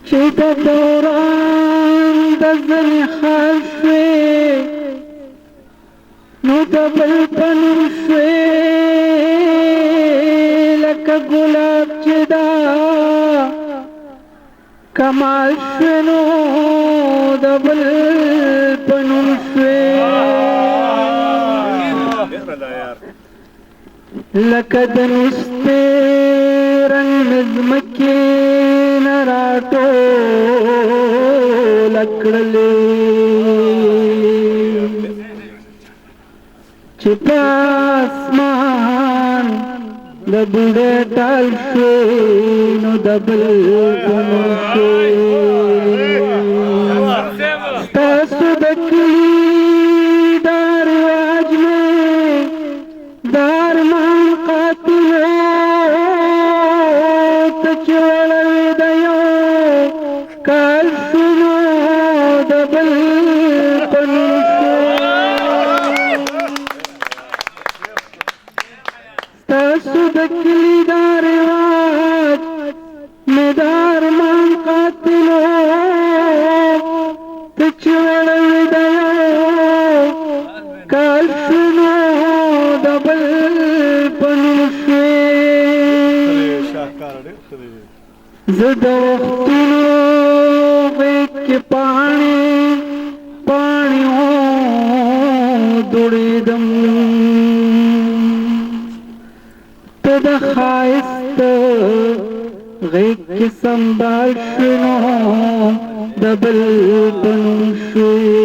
چې د دوران د ځنې حال شوې نو د بل په نوم شوې لکه ګلاب چې دا کمال شوې نو د بل په نوم شوې لکه د نسپې رنګ ځمکې نه راټوله کړلې چې په اسمان د بوډۍ ټال شوې نو د بل په نوم شوې ستاسو د کلي دا رواج مې د ارمان قاتلو ته چې وړوې د یو کال شو نو د بل په نوم ستاسو د کلي دا رواج مې د ارمان قاتلو ته چې وړوې د یو کال شو نو د بل په نوم شوې زه د وختونو غېږ کې پاڼې پاڼې دوړېدم ته د ښایست غېږ کې سنبال شوې نو د بل په نوم شوې